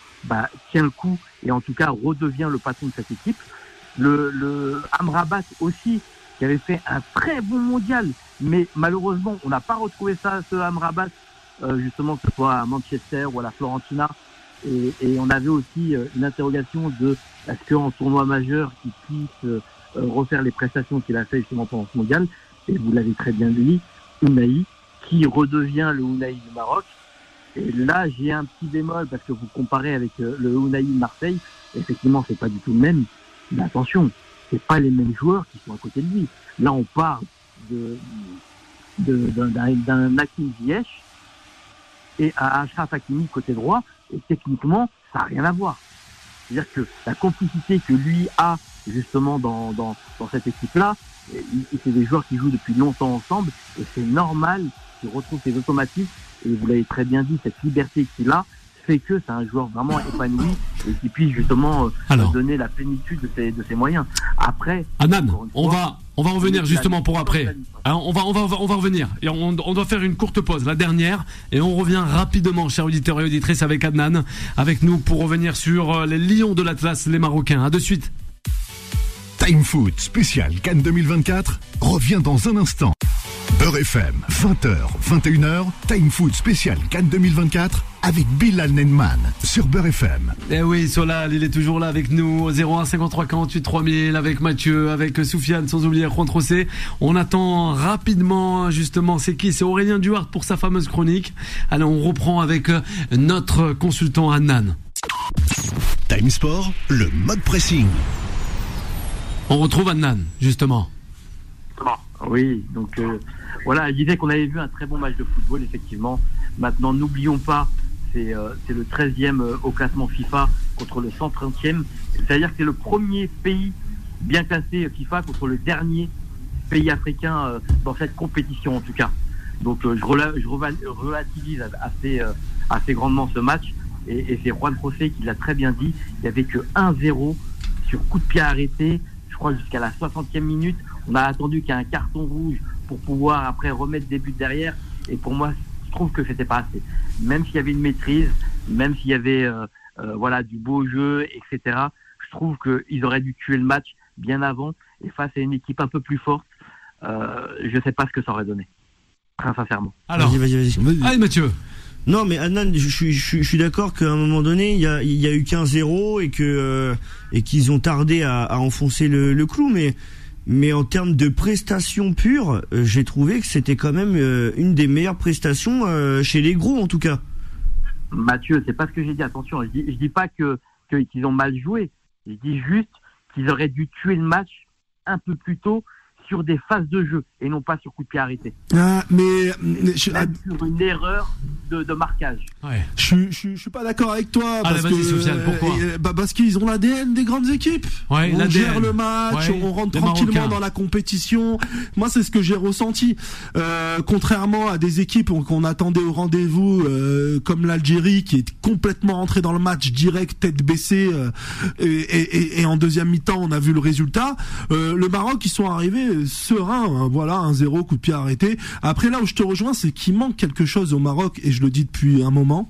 tient le coup et en tout cas redevient le patron de cette équipe. Le Amrabat aussi, qui avait fait un très bon mondial, mais malheureusement on n'a pas retrouvé ce Amrabat justement, que ce soit à Manchester ou à la Fiorentina, et on avait aussi une interrogation de est-ce qu'en tournoi majeur il puisse refaire les prestations qu'il a fait justement pendant ce mondial. Et vous l'avez très bien dit, Ounahi, qui redevient le Ounahi du Maroc. Et là, j'ai un petit bémol parce que vous comparez avec le Ounahi de Marseille. Effectivement, c'est pas du tout le même. Mais attention, c'est pas les mêmes joueurs qui sont à côté de lui. Là, on parle d'un Hakim Ziyech et à Achraf Hakimi côté droit. Et techniquement, ça n'a rien à voir. C'est-à-dire que la complicité que lui a justement dans cette équipe-là, c'est des joueurs qui jouent depuis longtemps ensemble, et c'est normal qu'il retrouve ses automatismes, et vous l'avez très bien dit, cette liberté qu'il a fait que c'est un joueur vraiment épanoui et qui puisse justement donner la plénitude de ses moyens. Après, Adnan, on va revenir justement pour après. Alors, on va revenir et on doit faire une courte pause, la dernière, et on revient rapidement, chers auditeurs et auditrices, avec Adnan, avec nous pour revenir sur les Lions de l'Atlas, les Marocains. À de suite. Time Foot spécial Cannes 2024 revient dans un instant. Beurre FM, 20h, 21h, Time Foot spécial Cannes 2024 avec Bilal Nenman sur Beurre FM. Eh oui, Solal, il est toujours là avec nous au 01 53 48 3000 avec Mathieu, avec Soufiane, sans oublier Juan Trocé. On attend rapidement justement, c'est qui ? C'est Aurélien Duhart pour sa fameuse chronique. Allez, on reprend avec notre consultant Adnan. Time Sport, le mode pressing. On retrouve Adnan, justement. Oui, donc voilà, je disais qu'on avait vu un très bon match de football, effectivement. Maintenant, n'oublions pas, c'est le 13e au classement FIFA contre le 130e. C'est-à-dire que c'est le premier pays bien classé FIFA contre le dernier pays africain dans cette compétition, en tout cas. Donc je relativise assez grandement ce match. Et c'est Juan Trocé qui l'a très bien dit. Il n'y avait que 1-0 sur coup de pied arrêté, je crois jusqu'à la 60e minute. On a attendu qu'il y ait un carton rouge pour pouvoir après remettre des buts derrière. Et pour moi, je trouve que c'était pas assez. Même s'il y avait une maîtrise, même s'il y avait du beau jeu, etc. Je trouve qu'ils auraient dû tuer le match bien avant. Et face à une équipe un peu plus forte, je ne sais pas ce que ça aurait donné. Très sincèrement. Alors, vas-y. Allez Mathieu. Non mais Adnan, je suis d'accord qu'à un moment donné il y a eu 15-0 et qu'ils ont tardé à enfoncer le clou, mais en termes de prestations pures, j'ai trouvé que c'était quand même une des meilleures prestations chez les gros en tout cas. Mathieu, c'est pas ce que j'ai dit, attention, je dis pas qu'ils ont mal joué, je dis juste qu'ils auraient dû tuer le match un peu plus tôt sur des phases de jeu et non pas sur coup de pied arrêté. Sur une erreur de marquage. Ouais. Je suis pas d'accord avec toi. Vas-y, Sofiane, pourquoi parce qu'ils ont l'ADN des grandes équipes. Ouais, on gère le match, on rentre tranquillement Marocains dans la compétition. Moi, c'est ce que j'ai ressenti. Contrairement à des équipes qu'on attendait au rendez-vous, comme l'Algérie, qui est complètement entrée dans le match direct, tête baissée, et en deuxième mi-temps, on a vu le résultat. Le Maroc, ils sont arrivés serein, voilà, 1-0, coup de pied arrêté. Après, là où je te rejoins, c'est qu'il manque quelque chose au Maroc, et je le dis depuis un moment,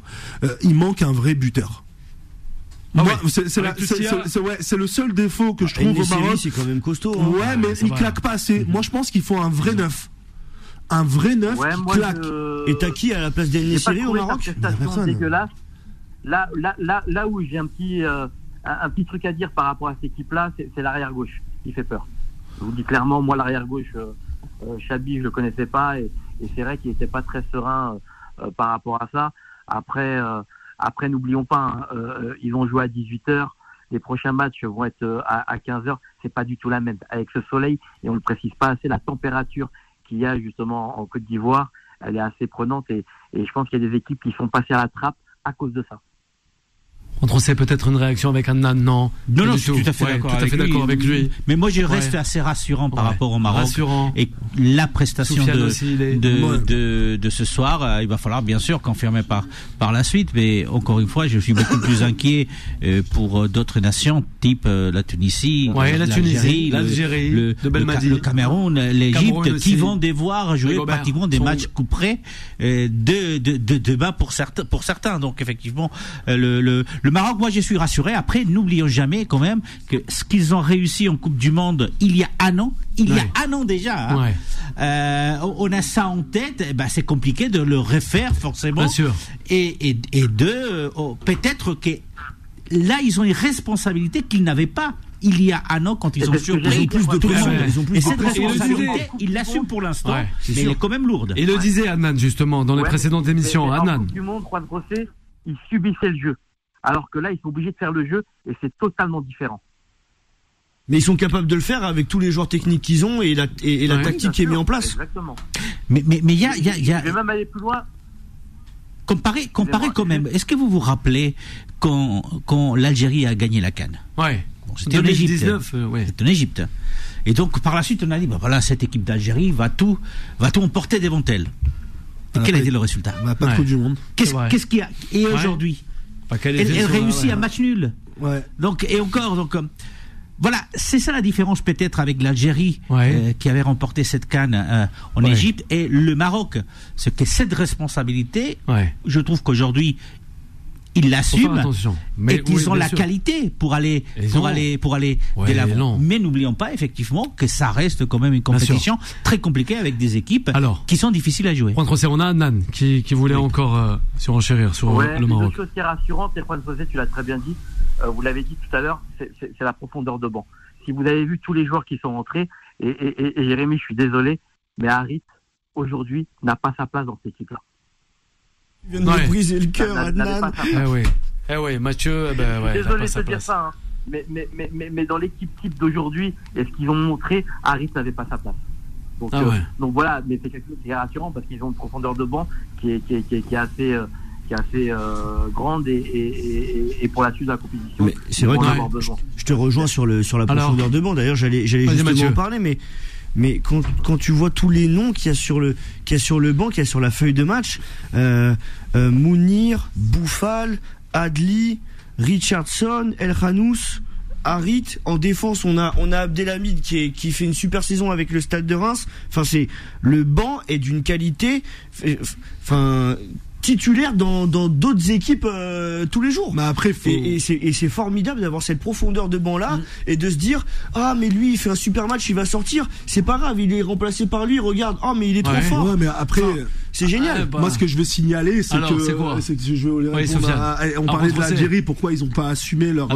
il manque un vrai buteur. C'est le seul défaut que je trouve au Maroc. C'est quand même costaud. Ouais, mais il claque pas assez. Moi, je pense qu'il faut un vrai neuf. Un vrai neuf qui claque. Et t'as qui à la place d'El-Nessiri au Maroc ? Dégueulasse. Là où j'ai un petit truc à dire par rapport à cette équipe-là, c'est l'arrière gauche qui fait peur. Je vous dis clairement, moi l'arrière gauche, Chabi, je le connaissais pas et c'est vrai qu'il était pas très serein par rapport à ça. Après, n'oublions pas, ils vont jouer à 18h. Les prochains matchs vont être à 15h. C'est pas du tout la même. Avec ce soleil, et on le précise pas assez, la température qu'il y a justement en Côte d'Ivoire, elle est assez prenante et je pense qu'il y a des équipes qui sont passées à la trappe à cause de ça. C'est peut-être une réaction avec Adnan, non? Non, je suis tout à fait d'accord avec lui. Mais moi, je reste assez rassurant par rapport au Maroc. Et la prestation de ce soir, il va falloir bien sûr confirmer par la suite. Mais encore une fois, je suis beaucoup plus inquiet pour d'autres nations, type la Tunisie, l'Algérie, de Belmadi, le Cameroun, l'Égypte, qui vont devoir jouer pratiquement des matchs coup près de bas pour certains. Donc effectivement, le Maroc, moi je suis rassuré. Après, n'oublions jamais quand même que ce qu'ils ont réussi en Coupe du Monde il y a un an déjà, on a ça en tête, c'est compliqué de le refaire forcément. Bien sûr. Et peut-être que là ils ont une responsabilité qu'ils n'avaient pas il y a un an quand ils ont surpris plus de pression. Et cette responsabilité, ils l'assument pour l'instant, mais elle est quand même lourde. Et le disait Adnan justement dans les précédentes émissions. En Coupe du Monde, Juan José, ils subissaient le jeu. Alors que là, ils sont obligés de faire le jeu et c'est totalement différent. Mais ils sont capables de le faire avec tous les joueurs techniques qu'ils ont et la tactique qui est mise en place. Exactement. Mais il y a... Je vais même aller plus loin. Comparez quand même. Est-ce que vous vous rappelez quand l'Algérie a gagné la CAN? Ouais. C'était en Égypte. C'était en Égypte. Et donc par la suite, on a dit cette équipe d'Algérie va tout emporter devant elle. Et quel a été le résultat? Pas de Coupe du Monde. Qu'est-ce qu'il y a? Et aujourd'hui, elle réussit un match nul. Ouais. Donc voilà, c'est ça la différence peut-être avec l'Algérie qui avait remporté cette CAN en Égypte et le Maroc. C'est que cette responsabilité, je trouve qu'aujourd'hui ils l'assument et qu'ils ont la qualité pour aller de l'avant. Mais n'oublions pas effectivement que ça reste quand même une compétition très compliquée avec des équipes qui sont difficiles à jouer. On a Adnan qui voulait encore surenchérir sur le Maroc. Une chose qui est rassurante, et Juan José, tu l'as très bien dit, vous l'avez dit tout à l'heure, c'est la profondeur de banc. Si vous avez vu tous les joueurs qui sont rentrés, et Jérémy, je suis désolé, mais Harit aujourd'hui n'a pas sa place dans cette équipe-là. Il vient de me briser le cœur, Adnan. Mathieu, désolé de te dire ça, hein. mais dans l'équipe type d'aujourd'hui, et ce qu'ils ont montré, Harit n'avait pas sa place. Donc voilà, mais c'est quelque chose qui est rassurant parce qu'ils ont une profondeur de banc qui est assez grande et pour la suite de la compétition. Mais c'est vrai que je te rejoins sur la profondeur de banc. D'ailleurs, j'allais justement en parler, mais quand tu vois tous les noms qu'il y a sur le banc, qu'il y a sur la feuille de match, Mounir, Bouffal, Adli, Richardson, El Khanous, Harit. En défense, on a Abdelhamid qui fait une super saison avec le Stade de Reims. Enfin, le banc est d'une qualité, titulaire dans d'autres équipes tous les jours. Mais après, et c'est formidable d'avoir cette profondeur de banc là et de se dire mais lui il fait un super match, il va sortir, c'est pas grave, il est remplacé par lui, regarde, mais il est trop fort. Ouais, mais après c'est génial. Moi ce que je veux signaler c'est que je veux on parlait de l'Algérie, pourquoi ils ont pas assumé leur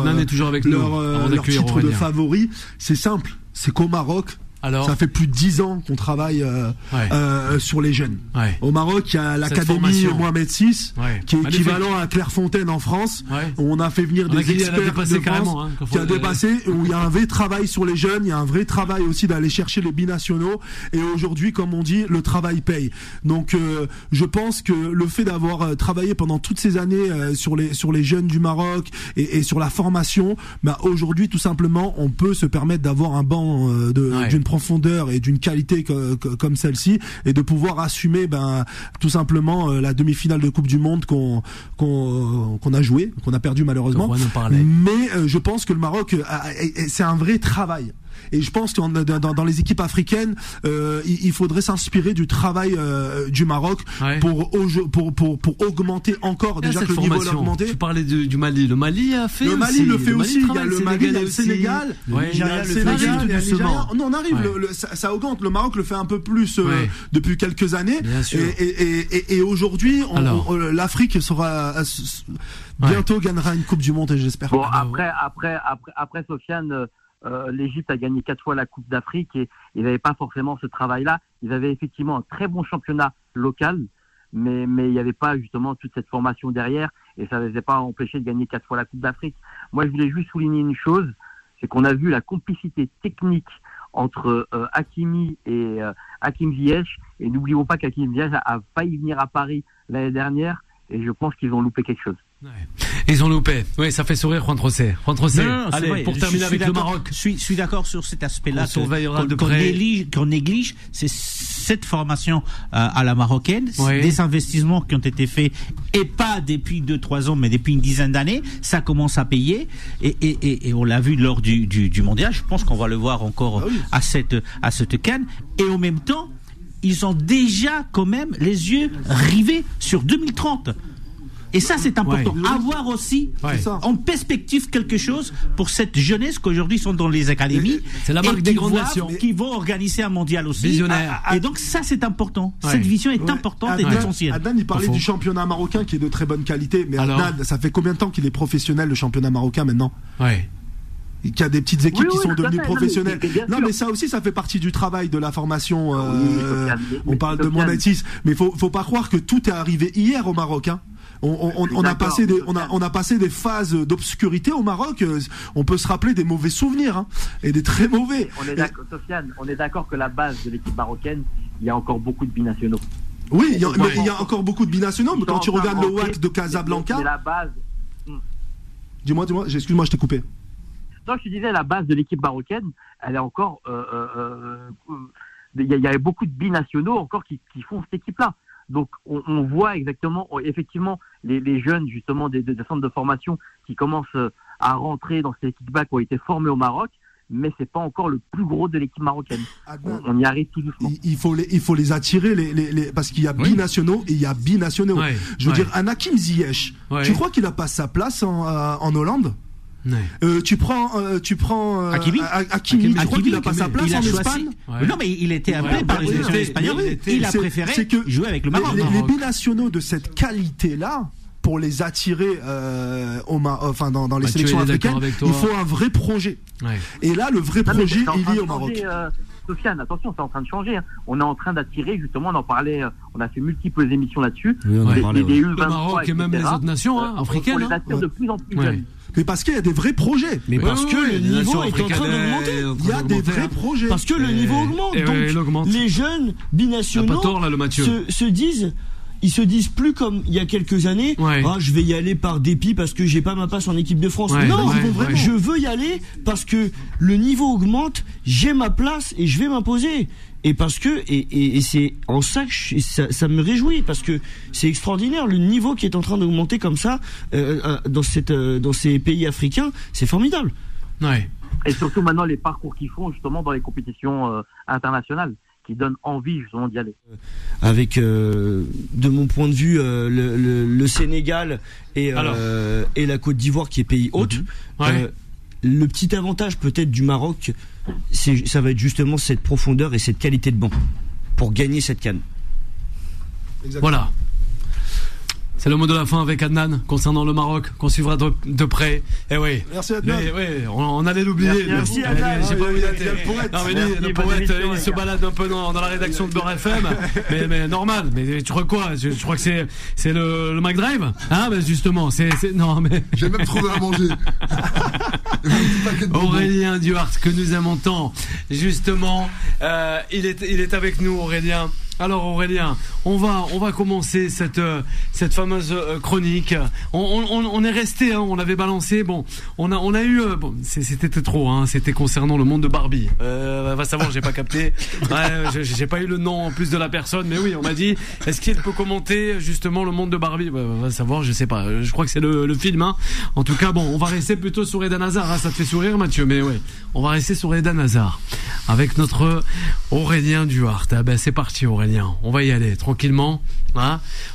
titre de favori. C'est simple, c'est qu'au Maroc, ça fait plus de 10 ans qu'on travaille sur les jeunes. Au Maroc, il y a l'académie Mohamed VI, qui est équivalent à Clairefontaine en France. On a fait venir des experts de France qui a dépassé, où il y a un vrai travail sur les jeunes, il y a un vrai travail aussi d'aller chercher les binationaux. Et aujourd'hui, comme on dit, le travail paye. Donc, je pense que le fait d'avoir travaillé pendant toutes ces années sur les jeunes du Maroc et sur la formation, aujourd'hui, tout simplement, on peut se permettre d'avoir un banc d'une profondeur et d'une qualité comme celle-ci et de pouvoir assumer tout simplement la demi-finale de Coupe du Monde qu'on a joué, qu'on a perdu malheureusement. Mais je pense que le Maroc c'est un vrai travail. Et je pense que dans les équipes africaines, il faudrait s'inspirer du travail du Maroc pour augmenter encore déjà que le niveau l'a augmenté. Tu parlais du Mali. Le Mali a fait. Le Mali le fait aussi. Il y a le Mali, il y a le Sénégal, il y a le Sénégal, il y a le Nigeria. Non, on arrive. Ça augmente. Le Maroc le fait un peu plus depuis quelques années. Et aujourd'hui, l'Afrique bientôt gagnera une Coupe du Monde, et j'espère. Bon, après, Sofiane. L'Égypte a gagné 4 fois la Coupe d'Afrique et ils n'avaient pas forcément ce travail-là. Ils avaient effectivement un très bon championnat local, mais il n'y avait pas justement toute cette formation derrière et ça ne les a pas empêchés de gagner 4 fois la Coupe d'Afrique. Moi, je voulais juste souligner une chose, c'est qu'on a vu la complicité technique entre Hakimi et Hakim Ziyech, et n'oublions pas qu'Hakim Ziyech a failli venir à Paris l'année dernière et je pense qu'ils ont loupé quelque chose. Ils ont loupé. Oui, ça fait sourire Juan Trocé. Allez, pour terminer avec le Maroc. Je suis d'accord sur cet aspect-là. Qu'on néglige, c'est cette formation à la marocaine, des investissements qui ont été faits, et pas depuis 2-3 ans, mais depuis une dizaine d'années. Ça commence à payer, et on l'a vu lors du mondial. Je pense qu'on va le voir encore à cette CAN. Et en même temps, ils ont déjà quand même les yeux rivés sur 2030. Et ça, c'est important. Avoir aussi en perspective quelque chose pour cette jeunesse qu'aujourd'hui sont dans les académies. C'est la marque des grandes nations. Qui vont organiser un mondial aussi. Visionnaire. Et donc ça, c'est important. Cette vision est importante et essentielle. Adnan, il parlait du championnat marocain qui est de très bonne qualité. Mais Adnan, ça fait combien de temps qu'il est professionnel, le championnat marocain, maintenant? Qu'il y a des petites équipes qui sont devenues professionnelles. Non, mais ça aussi, ça fait partie du travail de la formation. On parle de monétisme, mais faut pas croire que tout est arrivé hier au Maroc. On a passé des phases d'obscurité au Maroc. On peut se rappeler des mauvais souvenirs, et des très mauvais. Sofiane, on est d'accord que la base de l'équipe marocaine, il y a encore beaucoup de binationaux. Oui, il y a encore beaucoup de binationaux, mais quand tu regardes le WAC de Casablanca. C'est la base. Dis-moi, excuse-moi, je t'ai coupé. Non, je te disais, la base de l'équipe marocaine, elle est encore. Il y a beaucoup de binationaux encore qui font cette équipe-là. Donc, on voit effectivement, les jeunes, justement, des centres de formation qui commencent à rentrer dans ces équipes-là qui ont été formées au Maroc, mais c'est pas encore le plus gros de l'équipe marocaine. On y arrive tout doucement. Il faut les attirer, parce qu'il y a binationaux et il y a binationaux. Je veux dire, un Hakim Ziyech, tu crois qu'il a pas sa place en Hollande? Tu prends Hakimi, tu crois qu'il n'a pas sa place en Espagne? Non, mais il était appelé par les sélections espagnoles. Il a préféré jouer avec le Maroc. Les binationaux de cette qualité-là, pour les attirer dans les sélections africaines, il faut un vrai projet. Et là, le vrai projet, il est au Maroc. Sofiane, attention, c'est en train de changer. On est en train d'attirer, justement, on en parlait, on a fait multiples émissions là-dessus. Le Maroc et même les autres nations africaines. On les attire de plus en plus jeunes. Mais parce qu'il y a des vrais projets. Mais parce que le niveau est en train d'augmenter. Il y a des vrais projets. Parce que le niveau augmente. Donc les jeunes binationaux ils se disent plus comme il y a quelques années, je vais y aller par dépit parce que j'ai pas ma place en équipe de France. Non, je veux y aller parce que le niveau augmente, j'ai ma place et je vais m'imposer. Et parce que et c'est en ça que ça me réjouit, parce que c'est extraordinaire le niveau qui est en train d'augmenter comme ça dans ces pays africains, c'est formidable. Et surtout maintenant les parcours qu'ils font justement dans les compétitions internationales, qui donnent envie justement d'y aller. Avec de mon point de vue le Sénégal et la Côte d'Ivoire qui est pays hôte. Le petit avantage peut-être du Maroc, ça va être justement cette profondeur et cette qualité de banc pour gagner cette CAN. Voilà. C'est le mot de la fin avec Adnan concernant le Maroc, qu'on suivra de près. Et merci Adnan. On allait l'oublier. Merci Adnan. J'ai pas oublié. Le poète, il se balade un peu dans la rédaction de Beurre FM. mais normal. Mais tu crois quoi? Je crois que c'est le McDrive. Justement, non mais. J'ai même trouvé à manger. Aurélien Duhart, que nous aimons tant. Justement, il est avec nous, Aurélien. Alors Aurélien, on va commencer cette fameuse chronique. On est resté, on l'avait balancé. Bon, on a eu, c'était trop, c'était concernant le monde de Barbie. Va savoir, j'ai pas capté. J'ai pas eu le nom en plus de la personne, mais oui, on m'a dit. Est-ce qu'il peut commenter justement le monde de Barbie? Va savoir, je sais pas. Je crois que c'est le film. En tout cas, bon, on va rester plutôt sur Eden Hazard. Ça te fait sourire, Mathieu, mais ouais, on va rester sur Eden Hazard avec notre Aurélien Duhart. C'est parti, Aurélien. On va y aller tranquillement,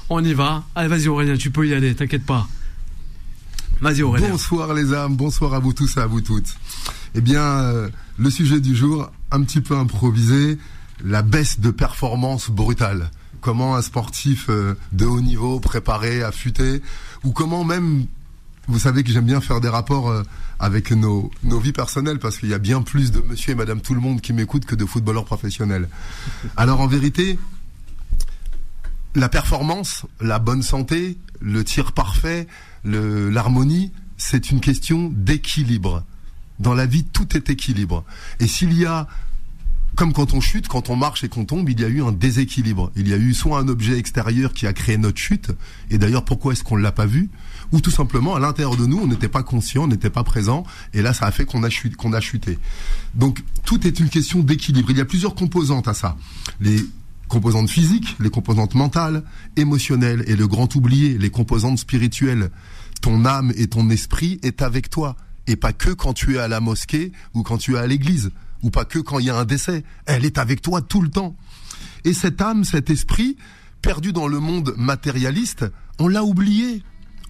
on y va. Allez, vas-y Aurélien, tu peux y aller, t'inquiète pas. Vas-y Aurélien. Bonsoir les âmes, bonsoir à vous tous et à vous toutes. Eh bien, le sujet du jour, un petit peu improvisé, la baisse de performance brutale. Comment un sportif de haut niveau, préparé, affûté, ou comment même, vous savez que j'aime bien faire des rapports avec nos vies personnelles, parce qu'il y a bien plus de monsieur et madame tout le monde qui m'écoutent que de footballeurs professionnels. Alors en vérité, la performance, la bonne santé, le tir parfait, l'harmonie, c'est une question d'équilibre. Dans la vie, tout est équilibre. Et s'il y a comme quand on chute, quand on marche et qu'on tombe, il y a eu un déséquilibre. Il y a eu soit un objet extérieur qui a créé notre chute, et d'ailleurs pourquoi est-ce qu'on l'a pas vu, ou tout simplement à l'intérieur de nous, on n'était pas conscient, on n'était pas présent, et là ça a fait qu'on a chuté. Donc tout est une question d'équilibre. Il y a plusieurs composantes à ça. Les composantes physiques, les composantes mentales, émotionnelles, et le grand oublié, les composantes spirituelles. Ton âme et ton esprit est avec toi, et pas que quand tu es à la mosquée ou quand tu es à l'église. Ou pas que quand il y a un décès, elle est avec toi tout le temps. Et cette âme, cet esprit, perdu dans le monde matérialiste, on l'a oublié.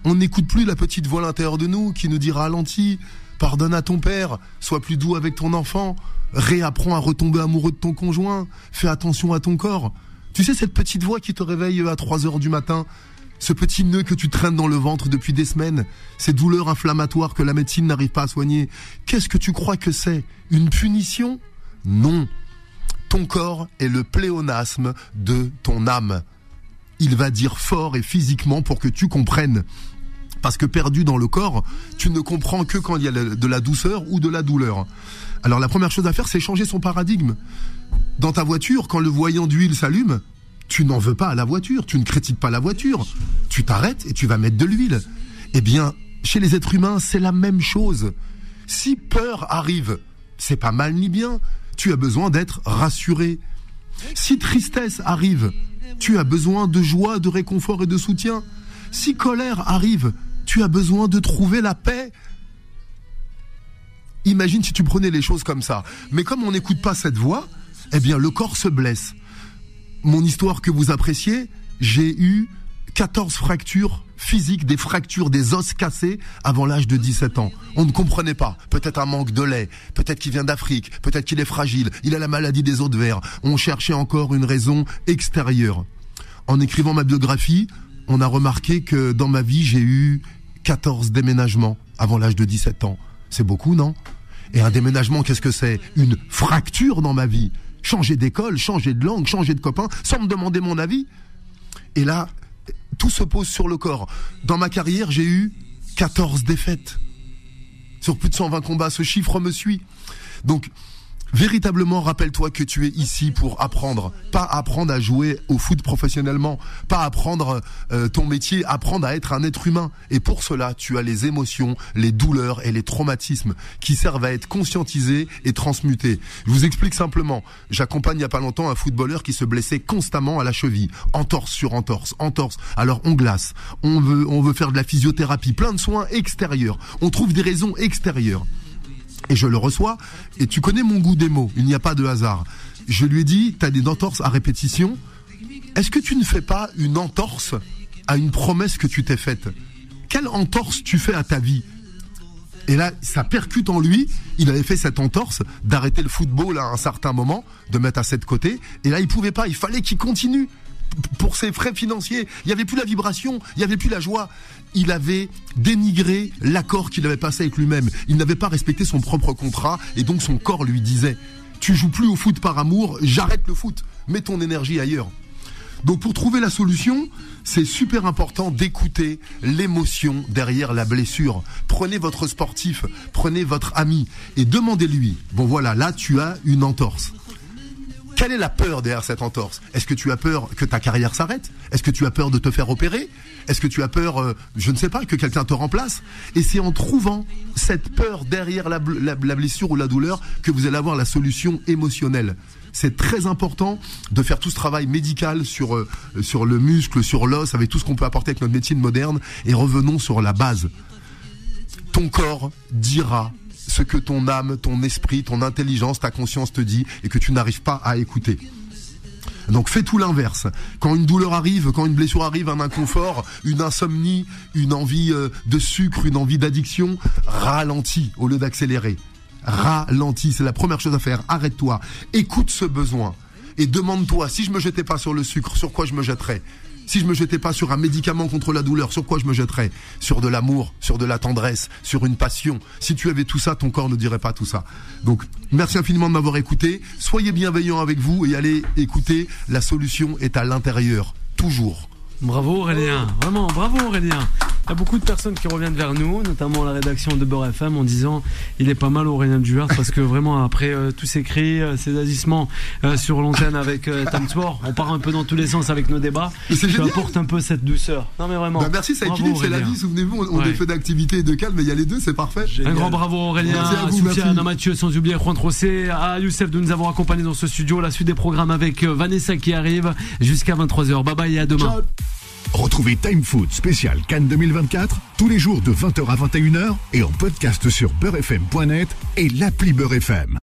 On n'écoute plus la petite voix à l'intérieur de nous qui nous dit ralentis, pardonne à ton père, sois plus doux avec ton enfant, réapprends à retomber amoureux de ton conjoint, fais attention à ton corps. Tu sais cette petite voix qui te réveille à 3h du matin, ce petit nœud que tu traînes dans le ventre depuis des semaines, ces douleurs inflammatoires que la médecine n'arrive pas à soigner, qu'est-ce que tu crois que c'est ? Une punition ? Non. Ton corps est le pléonasme de ton âme. Il va dire fort et physiquement pour que tu comprennes. Parce que perdu dans le corps, tu ne comprends que quand il y a de la douceur ou de la douleur. Alors la première chose à faire, c'est changer son paradigme. Dans ta voiture, quand le voyant d'huile s'allume, tu n'en veux pas à la voiture, tu ne critiques pas la voiture, tu t'arrêtes et tu vas mettre de l'huile. Eh bien, chez les êtres humains, c'est la même chose. Si peur arrive, c'est pas mal ni bien, tu as besoin d'être rassuré. Si tristesse arrive, tu as besoin de joie, de réconfort et de soutien. Si colère arrive, tu as besoin de trouver la paix. Imagine si tu prenais les choses comme ça. Mais comme on n'écoute pas cette voix, eh bien le corps se blesse. Mon histoire que vous appréciez, j'ai eu 14 fractures physiques, des fractures, des os cassés avant l'âge de 17 ans. On ne comprenait pas. Peut-être un manque de lait, peut-être qu'il vient d'Afrique, peut-être qu'il est fragile, il a la maladie des os de verre. On cherchait encore une raison extérieure. En écrivant ma biographie, on a remarqué que dans ma vie, j'ai eu 14 déménagements avant l'âge de 17 ans. C'est beaucoup, non ? Et un déménagement, qu'est-ce que c'est ? Une fracture dans ma vie. Changer d'école, changer de langue, changer de copain, sans me demander mon avis. Et là, tout se pose sur le corps. Dans ma carrière, j'ai eu 14 défaites. Sur plus de 120 combats, ce chiffre me suit. Donc, véritablement, rappelle-toi que tu es ici pour apprendre. Pas apprendre à jouer au foot professionnellement. Pas apprendre ton métier, apprendre à être un être humain. Et pour cela, tu as les émotions, les douleurs et les traumatismes qui servent à être conscientisés et transmutés. Je vous explique simplement. J'accompagne il n'y a pas longtemps un footballeur qui se blessait constamment à la cheville. Entorse sur entorse, entorse. Alors on glace. On veut faire de la physiothérapie. Plein de soins extérieurs. On trouve des raisons extérieures. Et je le reçois, et tu connais mon goût des mots, il n'y a pas de hasard. Je lui ai dit, t'as des entorses à répétition, est-ce que tu ne fais pas une entorse à une promesse que tu t'es faite ? Quelle entorse tu fais à ta vie ? Et là, ça percute en lui, il avait fait cette entorse d'arrêter le football à un certain moment, de mettre à ça de côté, et là il pouvait pas, il fallait qu'il continue. Pour ses frais financiers, il n'y avait plus la vibration, il n'y avait plus la joie. Il avait dénigré l'accord qu'il avait passé avec lui-même. Il n'avait pas respecté son propre contrat et donc son corps lui disait « Tu joues plus au foot par amour, j'arrête le foot, mets ton énergie ailleurs ». Donc pour trouver la solution, c'est super important d'écouter l'émotion derrière la blessure. Prenez votre sportif, prenez votre ami et demandez-lui « Bon voilà, là tu as une entorse ». Quelle est la peur derrière cette entorse ? Est-ce que tu as peur que ta carrière s'arrête ? Est-ce que tu as peur de te faire opérer ? Est-ce que tu as peur, je ne sais pas, que quelqu'un te remplace ? Et c'est en trouvant cette peur derrière la blessure ou la douleur que vous allez avoir la solution émotionnelle. C'est très important de faire tout ce travail médical sur le muscle, sur l'os, avec tout ce qu'on peut apporter avec notre médecine moderne. Et revenons sur la base. Ton corps dira ce que ton âme, ton esprit, ton intelligence, ta conscience te dit et que tu n'arrives pas à écouter. Donc fais tout l'inverse. Quand une douleur arrive, quand une blessure arrive, un inconfort, une insomnie, une envie de sucre, une envie d'addiction, ralentis au lieu d'accélérer. Ralentis, c'est la première chose à faire. Arrête-toi, écoute ce besoin et demande-toi, si je me jetais pas sur le sucre, sur quoi je me jetterais ? Si je me jetais pas sur un médicament contre la douleur, sur quoi je me jetterais ? Sur de l'amour, sur de la tendresse, sur une passion. Si tu avais tout ça, ton corps ne dirait pas tout ça. Donc, merci infiniment de m'avoir écouté. Soyez bienveillants avec vous et allez écouter. La solution est à l'intérieur. Toujours. Bravo Aurélien. Vraiment, bravo Aurélien. Il y a beaucoup de personnes qui reviennent vers nous, notamment la rédaction de Beurre FM, en disant il est pas mal Aurélien Duvert, parce que vraiment après tous ces cris, ces agissements sur l'antenne avec Time Sport, on part un peu dans tous les sens avec nos débats. Tu apportes un peu cette douceur. Non mais vraiment. Bah merci, ça équilibre, c'est la vie. Souvenez-vous, on est fait d'activité et de calme, mais il y a les deux, c'est parfait. Un grand bravo Aurélien, à Soufiane, à Mathieu, sans oublier Juan Trossé, à Youssef de nous avoir accompagnés dans ce studio. La suite des programmes avec Vanessa qui arrive jusqu'à 23h. Bye bye et à demain. Ciao. Retrouvez Time Foot spécial Cannes 2024 tous les jours de 20h à 21h et en podcast sur beurrefm.net et l'appli Beurre FM.